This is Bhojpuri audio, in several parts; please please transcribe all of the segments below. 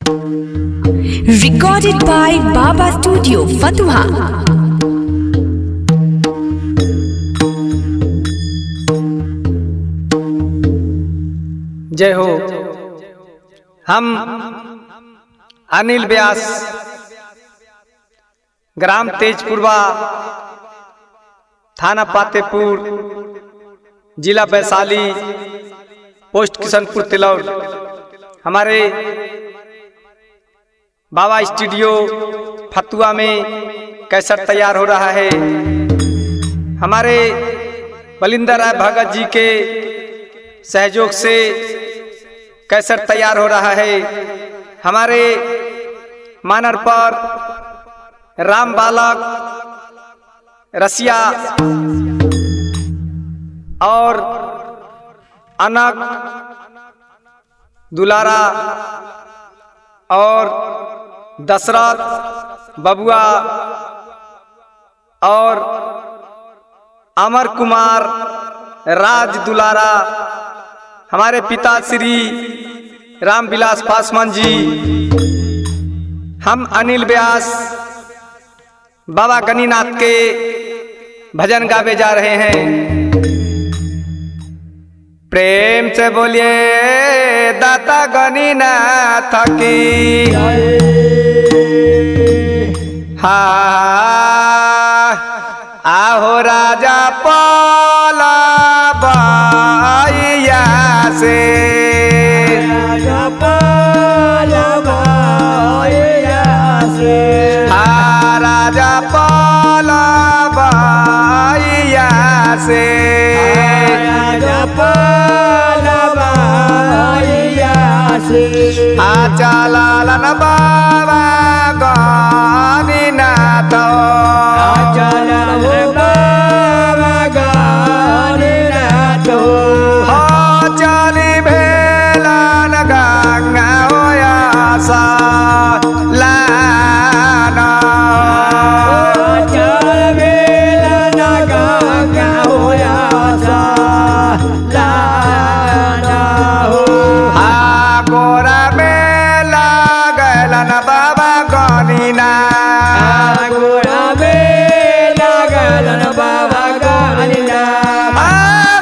Recorded by Baba Studio, Fatuha. जय हो। हम अनिल व्यास, ग्राम तेजपुरवा, थाना पातेपुर, जिला वैशाली, पोस्ट किशनपुर तिलौर। हमारे बाबा स्टूडियो फतुआ में कैसेट तैयार हो रहा है। हमारे बलिंदर राय भगत जी के सहयोग से कैसेट तैयार हो रहा है। हमारे मानर पर राम बालक, रसिया और अनक, दुलारा और दशरथ बबुआ और अमर कुमार, राज दुलारा, हमारे पिता श्री रामविलास पासवान जी, हम अनिल व्यास बाबा गणिनाथ के भजन गावे जा रहे हैं। प्रेम से बोलिए दाता गणिनाथ की। हा आहो राजा पाला बाइया से, हा राजा पाला बाइया से, चलालन बाबा गणिनाथ, चली भेलन गंगा होया सा लाना, बाबा गणिनाथ, गोरा में लागलन बाबा गणिनाथ,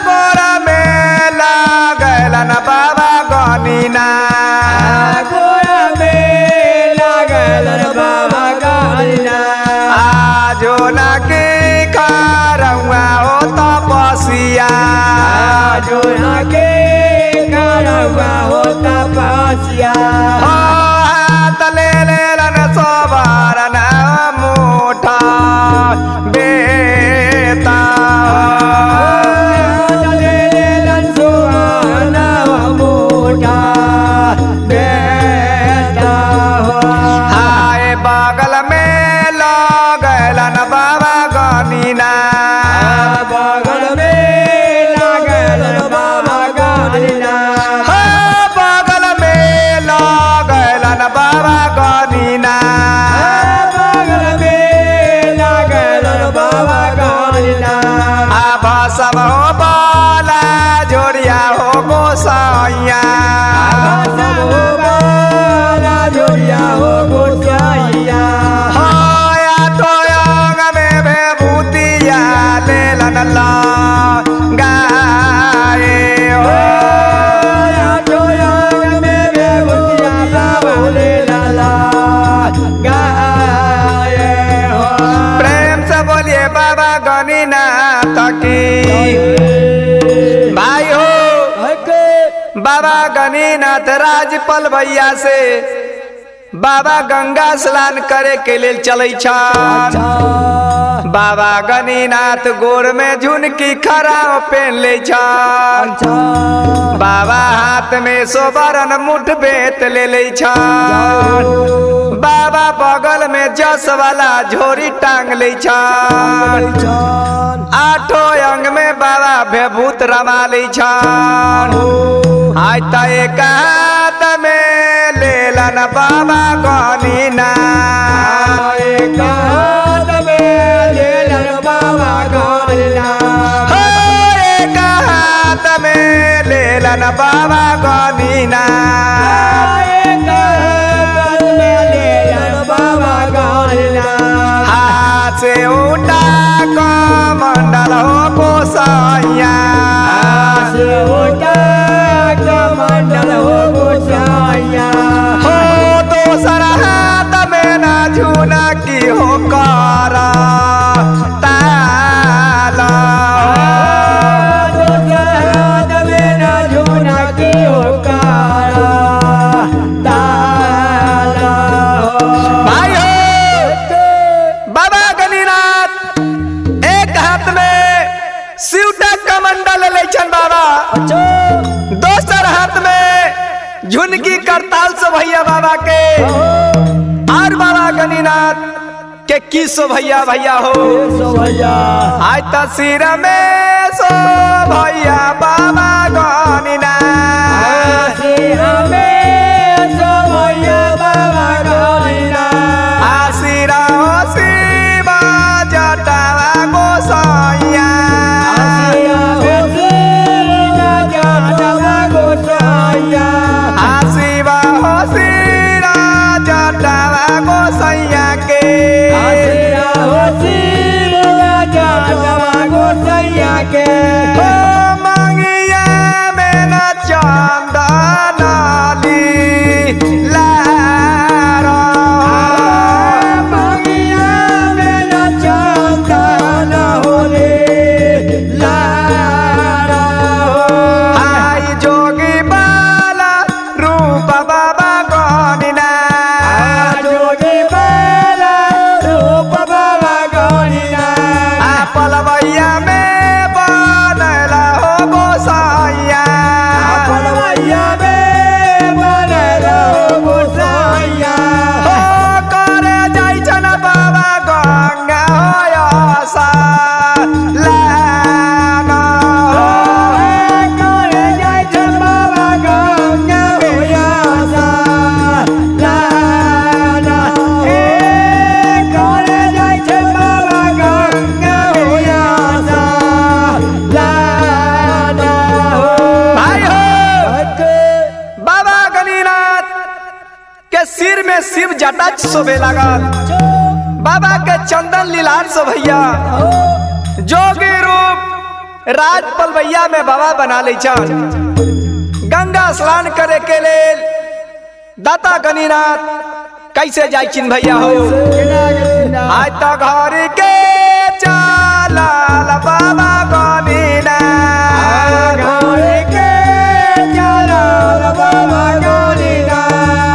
गोरा में लागलन बाबा गणिनाथ, गोरा में लागलन बाबा गणिनाथ। आजो न के करौआ हो तपसिया, आजो न के करौआ हो तपसिया, सवारन मोटा बेटा, मोटा बेटा, हाय बगल में लगलन बाबा गणिनाथ, बगल में लगलन बाबा गणिनाथ, बगल में लगलन बाबा गणिनाथ, बगल में लगलन बाबा गणिनाथ। आभा सब हो बाला जोड़िया हो गोसाइया, सब हो बाला जोड़िया हो गोसाइया, होया तो अंग में विभूतिया लेलन ला गाए हो, तो अंग में विभूतिया लेलन ला गाए हो। प्रेम से बोलिए बाबा गणिनाथ की। भाई हो बाबा गणिनाथ राजपल भैया से बाबा गंगा स्नान करे के लिए चले छन। बाबा गणिनाथ गोर में झुनकी खराब पहन ले छन, बाबा हाथ में सोबरन मुठ बेत ले ले छन, बाबा बगल में जस वाला झोरी टांग ले छन, आठों अंग में बाबा विभूत रमा ले छन, आज त एक हाथ में लेलन बाबा गणिनाथ, एक हाथ में लेलन बाबा गणिनाथ, एक हाथ में लेलन बाबा गणिनाथ, एक हाथ से उठा कमंडल हो गोसाइया से उठा कमंडल हो गोसाइया हो दोसर हाथ में ना झूना की हो कारा ताला दोसर हाथ में ना झूना की हो कारा ताला भाई हो बाबा गणिनाथ एक हाथ में शिवटा कमंडल ले छन बाबा दोसर हाथ में झुनकी करताल सो भैया बाबा के और बाबा गणिनाथ के की सो भैया भैया हो आज तस्वीर में सो भैया बाबा गणिनाथ आशीरा हो शिवा जटावा गोसाइया आशीवा हो शिरा जटावा गोसाइया के हो मंगिया में न चंदनाली लारा आई जोगी बाला रूप बाबा गणिनाथ पलवैया में बनला हो गोसाइया हो करे जाइ छन बाबा गंगा हो आशा लाना भाई हो बाबा गणिनाथ के सिर में शिव जटा शोभे लागल बाबा के चंदन लीलार सो भैया जोगी रूप राज पलवैया में बाबा बना ले छन गंगा स्नान करे के लेल दाता गणिनाथ कैसे जाय छिन भैया हो आज तो घर के चलल बाबा गणिनाथ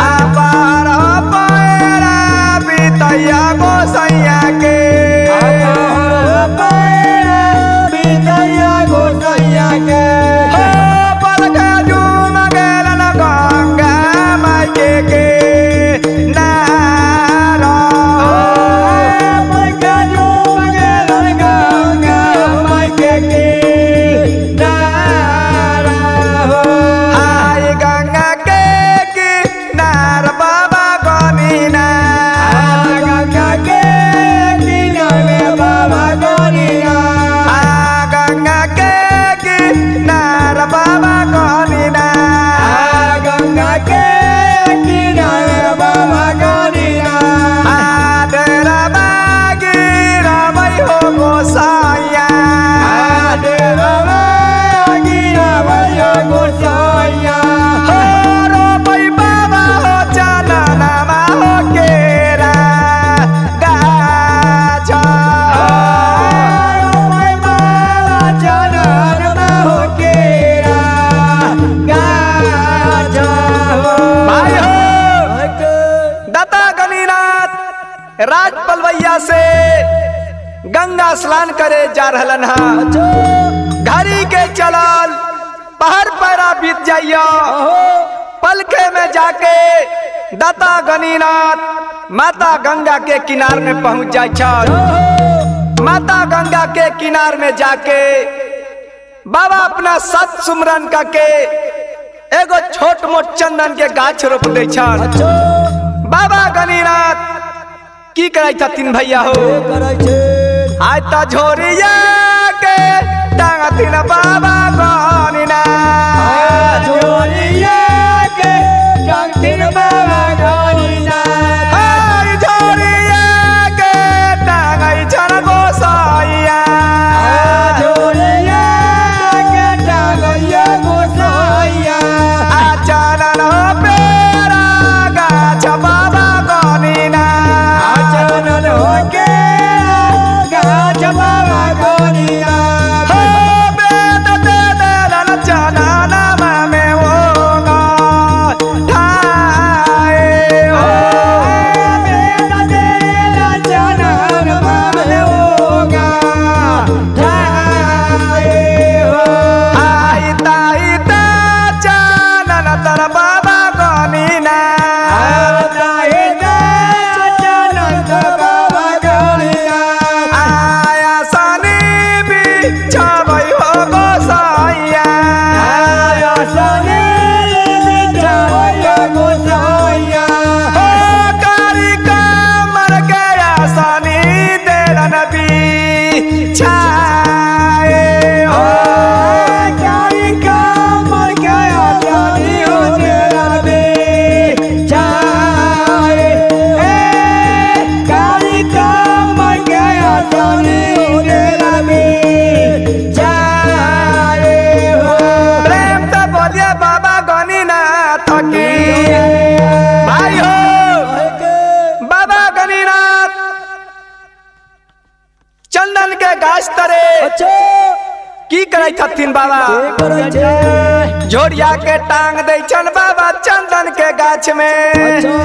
अपार पैरा बितैया गोसैया के हो पलक झूम गेलन गंगा माई के नारा हाय गंगा के किनार बाबा गणिनाथ आ गंगा के किनार बाबा गणिनाथ आ डेरा बागी रबै हो गोसाइया हो रोबै बाबा हो चलनमा हो केरा गाछा भाई हो दाता गणिनाथ राज पलवैया से गंगा स्नान करे जा रहलन हा घड़ी के चलल पहर पैरा बीत जाइया पलखे में जाके दाता गणिनाथ माता गंगा के किनार में पहुंच जाय छल माता गंगा के किनार में जाके बाबा अपना सत सुमरन करके एगो छोट मोट चंदन के गाछ रोप दे छन बाबा गणिनाथ की करे छथिन भैया हो आज त झोरिया के टांगथिन बाबा गणिनाथ हाय झोरिया के टांगै छन करथिन बाबा के करै छै झोरिया के टांग दै छन बाबा चंदन के गाछ में अच्छा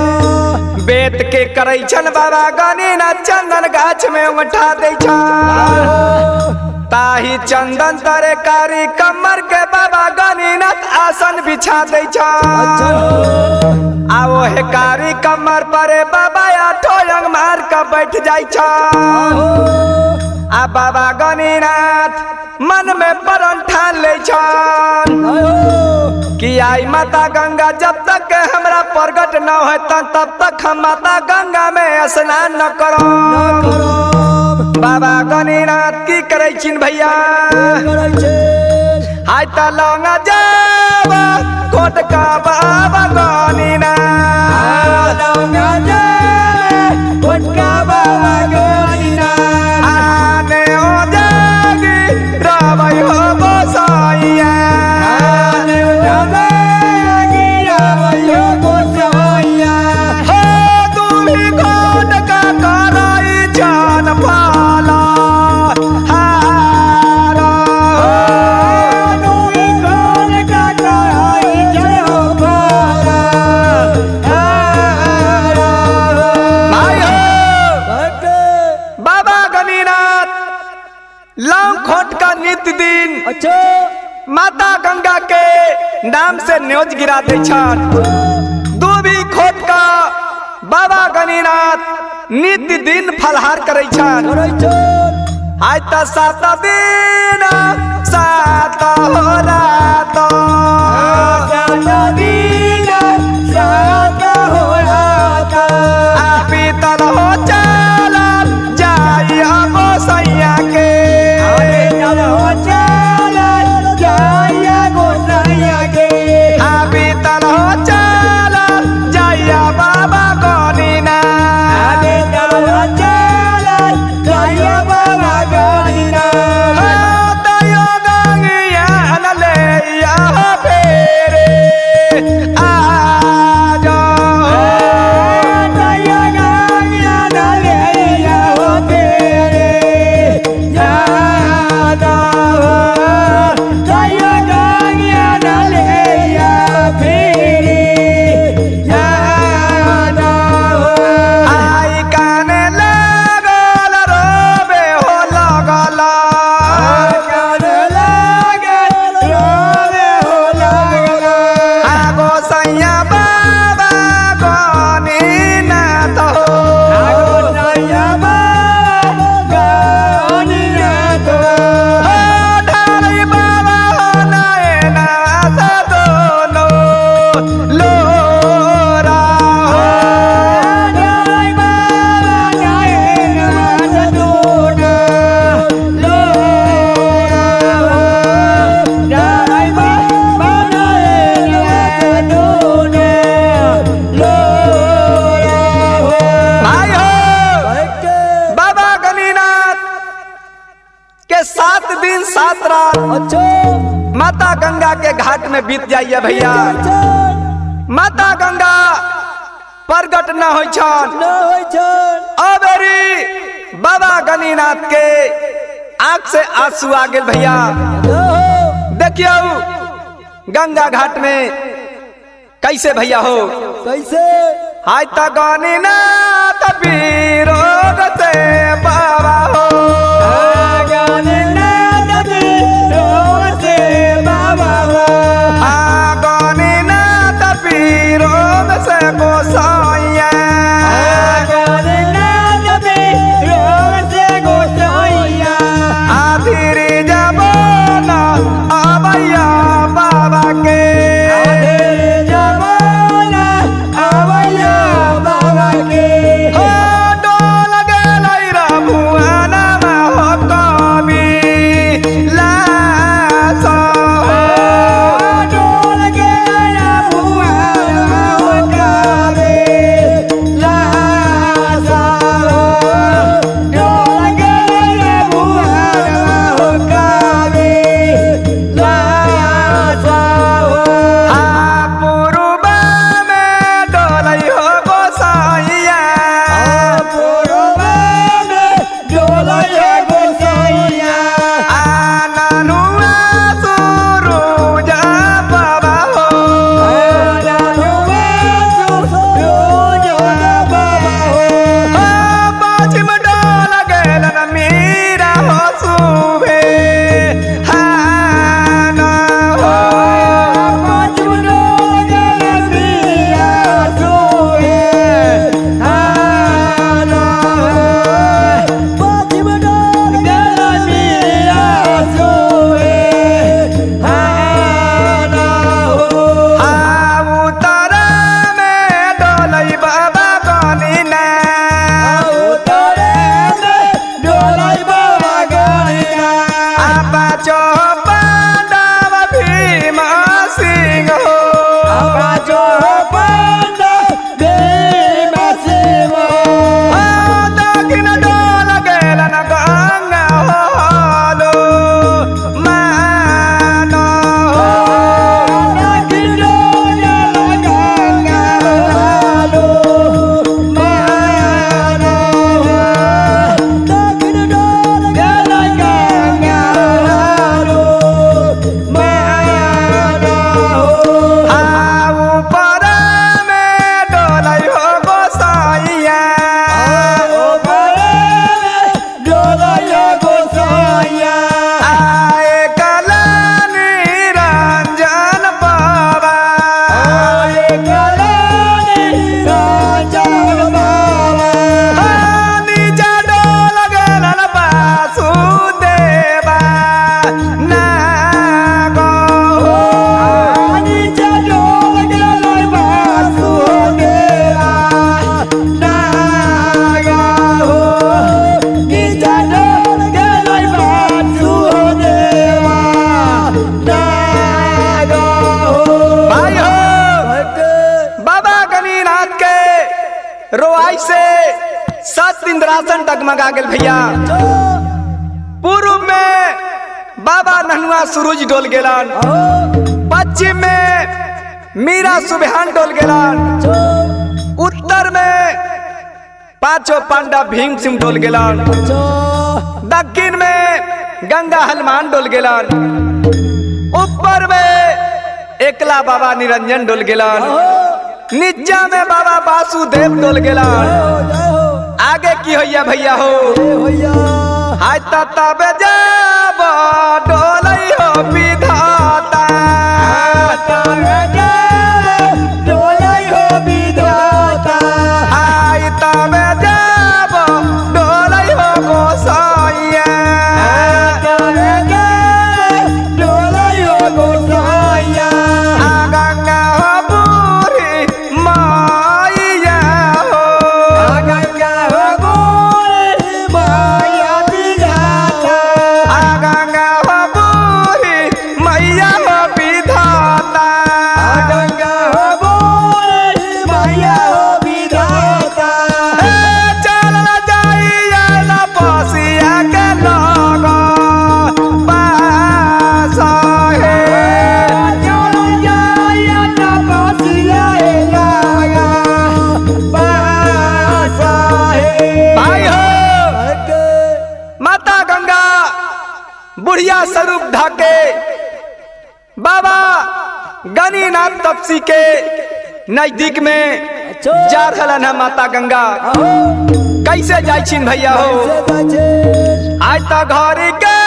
बेत के करै छन बाबा गणिनाथ चंदन गाछ में उठा दै छन ताही चंदन तरे कारी कमर के बाबा गणिनाथ आसन बिछा दै छन आओ हे कारी कमर पर बाबा आठो अंग मार के बैठ जाय छन आ बाबा गणिनाथ मन में प्रण ठान ले छन कि आई माता गंगा जब तक के हमरा प्रगट न हो तब तक हम माता गंगा में स्नान न करो बाबा गणिनाथ की करे छिन भैया करै छै हाय त लंगा जावा कोट का बाबा गणिनाथ लंगा जावा कोट का बाबा गणिनाथ आने ओ जागी रवै हो गोसाइया आने ओ जागी रवै हो गोसाइया हो तुम्ही कोट का कराई जान पाला हारा तुई कोन का कराई जय हो पाला हारा भाई हो बटे बाबा गणिनाथ लौंग खोट का नित्य दिन अच्छा माता गंगा के नाम से न्योज गिरा दे छन दूबी खोट का बाबा गणिनाथ नित्य दिन फलहार करे छन करै छै आज त सात दिन सात हो रात आ बीतल हो चलल जाई हो सैया के आ बीतल हो चलल जाइया बाबा गणिनाथ दयो गंगिया ले या फेरे आ जाओ आई काने लगल रोबे हो लगल आगो सैया बाबा गणिनाथ हो हो ढालै बाबा हो नयना से दोनो लोरा हो भाई हो बाबा गणिनाथ के 7 दिन 7 रात माता गंगा के घाट में बीत जाइए भैया माता गंगा प्रगट न होइ छन अबेरी बाबा गणिनाथ के आंख से आंसू आ गेल भैया देखियो गंगा घाट में कैसे भैया हो कैसे हाय त गणिनाथ विरोध से बाबा हो आ गणिनाथ विरोध से गोसाइया आधिरी जबो न अबैया बाबा के हो डोल गेलै रे रोआई से 7 इंद्रासन डगमगा गेल भैया। पूर्व में बाबा नहनुआ सूरज डोल गेलन, पश्चिम में मीरा सुबहान डोल गेलन, उत्तर में पांचों पांडा भीम सिंह डोल गेलन, दक्षिण में गंगा हनुमान डोल गेलन, ऊपर में एकला बाबा निरंजन डोल गेलन, नीचा में बाबा वासुदेव डोल गेलन। आगे की होइया भैया हो हाय तबे जब डोलई हो विधाता, डोलई हो विधाता, हाय तबे जब डोलई हो गोसाइया, डोलई हो गोसाइया, गंगा हो बूढ़ी माइया हो, गंगा हो बूढ़ी माया विधाता, गंगा हो बूढ़ी मैया हो विधाता। गंगा हो बूढ़ी माया हो विधाता, चल जाइया न पसिया के लोग पासा है, चलो जाया तपस्या लागा पासा है। भाई हो माता गंगा बुढ़िया स्वरूप ढाके बाबा गणिनाथ तपसी के नजदीक में जा रहलन है। माता गंगा कैसे जाइछिन भैया हो आज तो घर के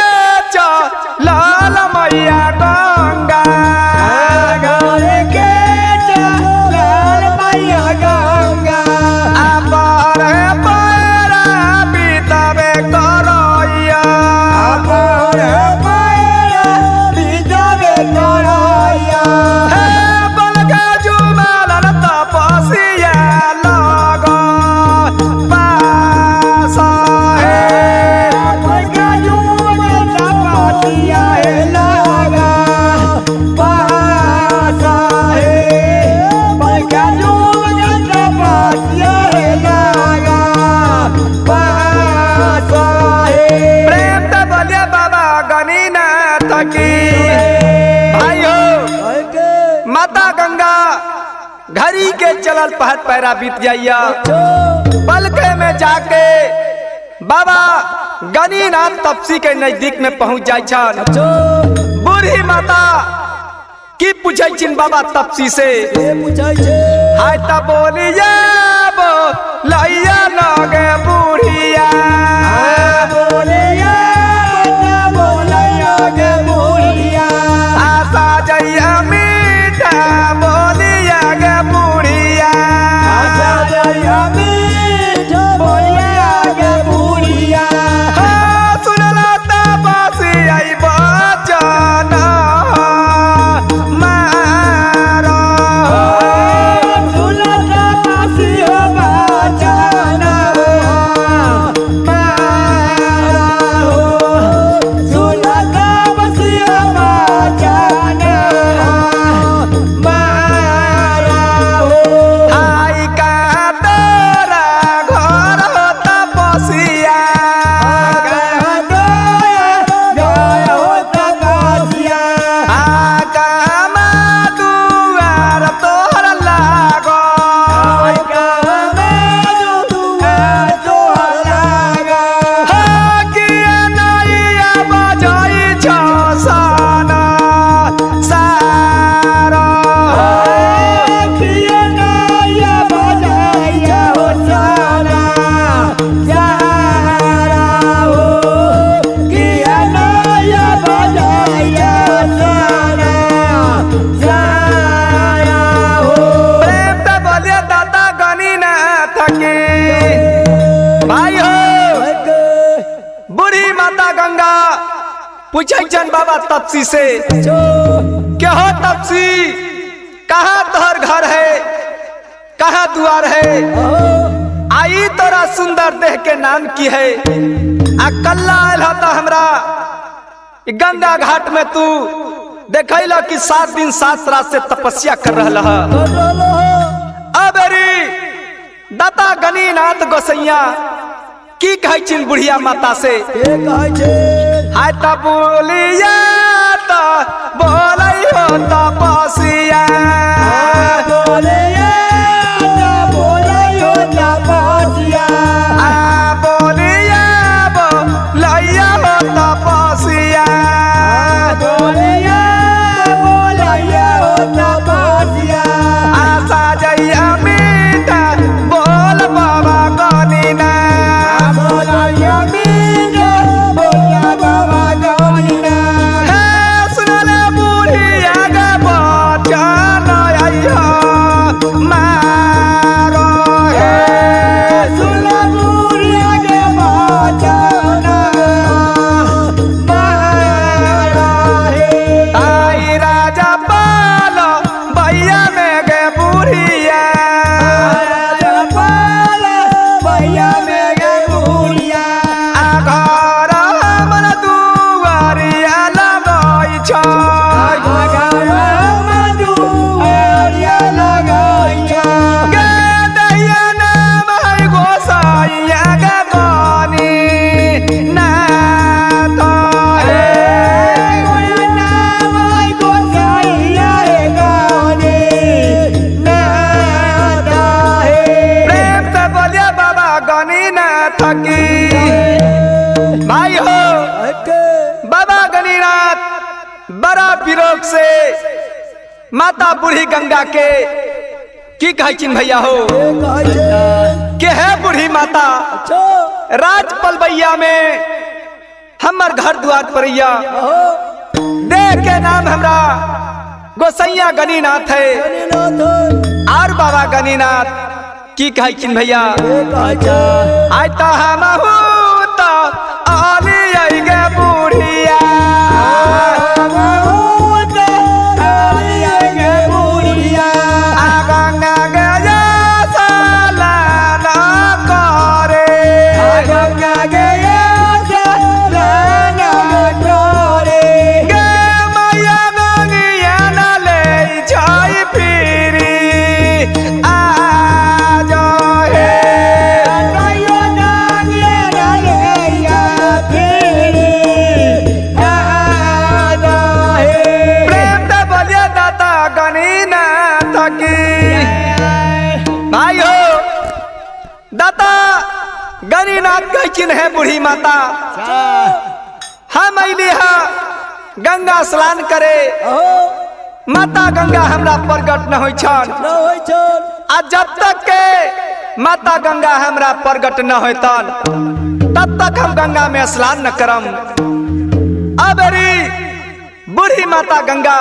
लाल मैया गंगा, आपर पैरा बीतबे करैया, हे बलगा जुमालन तपसिया लग पासा है, प्रेम त बोलिया बाबा गणिनाथ की। भाई हो माता गंगा घड़ी के चलल पहर पैरा बीत जाइया, पलके में जाके बाबा गणिनाथ तपसी के नजदीक में पहुंच जाय छन। बूढ़ी माता की पूछै छिन बाबा तपसी से हाय त बोलिया बो लैया लगे बुढ़िया, आशा जइया मीठा बोलिया गे बुढ़िया, सुनला तपसी आई बचन मारा, हाय का तोरा घर हो तपसिया, आका दुआर तोहर लागो, किया नैया बजाई छ साना सारा, प्रेम त बोलिया दाता गणिनाथ की। भाई हो बूढ़ी माता गंगा पूछै छन बाबा तपसी से क्या हो तपसी कहाँ तोहर घर है, कहाँ द्वार है, आई तोरा सुंदर देह के नाम की है, आ कल्ला आयल होता हमरा गंगा घाट में तू देखैला कि 7 दिन 7 रात से तपस्या कर रहा है। अब दाता गणिनाथ गोसैया की कहै छिन बुढ़िया माता से हाय त बोलिया त बोलै हो तपसिया बोलिया त बोलै हो तपसिया बोलिया बोलैया हो तपसिया बोलिया बोलैया हो तपसिया आशा जइया मीठा बोल बाबा गणिना बोलैया मीठा बोल बाबा गणिना हे सुनले बुढ़िया गे बचन आइया मारो हे सुनले बुढ़िया गे बचन मारो हे आई राजा पाल भैया में गे बुढ़िया राजा पाल भैया में गे बुढ़िया घर हमर दुआरिया लगै छ घर हमर दुआरिया लगै छ गे दैया नाम है गोसाइया गे गनी नाथ हे नाम है गोसाइया गे गनी नाथ हे प्रेम से बोलिए बाबा गणिनाथ की भाई हो बाबा गणिनाथ बड़ा विरोध से माता बूढ़ी गंगा के की कहै छिन भैया हो के है बूढ़ी माता राज पलबैया में हमर घर द्वार परैया दे के नाम हमरा गोसैया गणिनाथ है और बाबा गणिनाथ की कहै छिन भैया आय त हमहु त आली आई गे बुढ़िया हमहु त आली आई गे बुढ़िया आ गंगा गे जा साला ना करे गंगा गे जा साला ना करे गे मैया गंगिया ना ले जाई फिरी आ जाए नयो नागिया ना ले जा फिरी आ जाए प्रेम से बोलिए दाता गणिनाथ की भाई हो दाता गणिनाथ कहै छिन है बूढ़ी माता हम अइली हा गंगा स्नान करे माता गंगा हमरा प्रगट न होइ छन आ जब तक के माता गंगा हमरा प्रगट न होतन तब तक हम गंगा में स्नान न करम अबरी बूढ़ी माता गंगा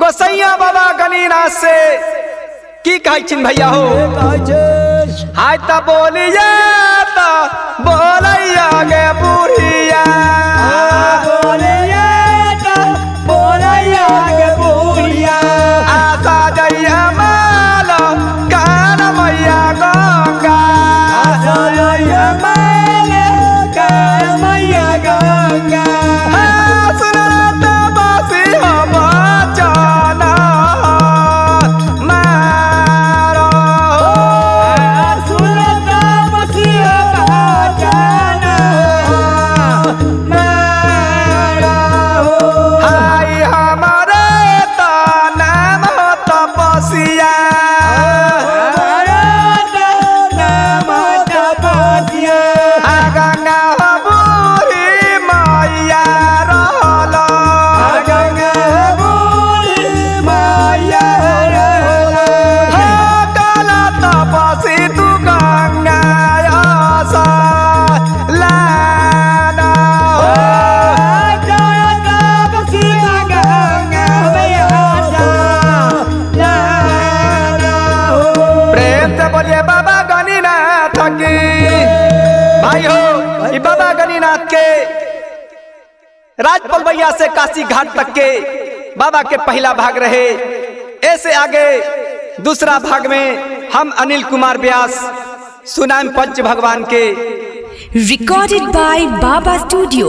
गोसैया बाबा गणिनाथ से की कहै छिन भैया हो हाय त बोलिया त बोलैया गे बुढ़िया बोलिया त बोलैया गे बुढ़िया आशा जइया माल कान मैया गंगा आशा जइया माल कान मैया गंगा सुनत बासी हो बचन मारो सुनत बासी हो बचन मारो हाय हमारे त नाम हो तपसिया गंगा बूढ़ी मैया रहल गंगा बूढ़ी मैया रहल काला तपसी तू गंगा आसा लाना तपसी गंगा आसा लाना प्रेम से बोलिए बाबा गणिनाथ की भाई हो ये बाबा गणिनाथ के राजपलबैया से काशी घाट तक के बाबा के पहला भाग रहे। ऐसे आगे दूसरा भाग में हम अनिल कुमार व्यास सुनाम पंच भगवान के Recorded by Baba Studio,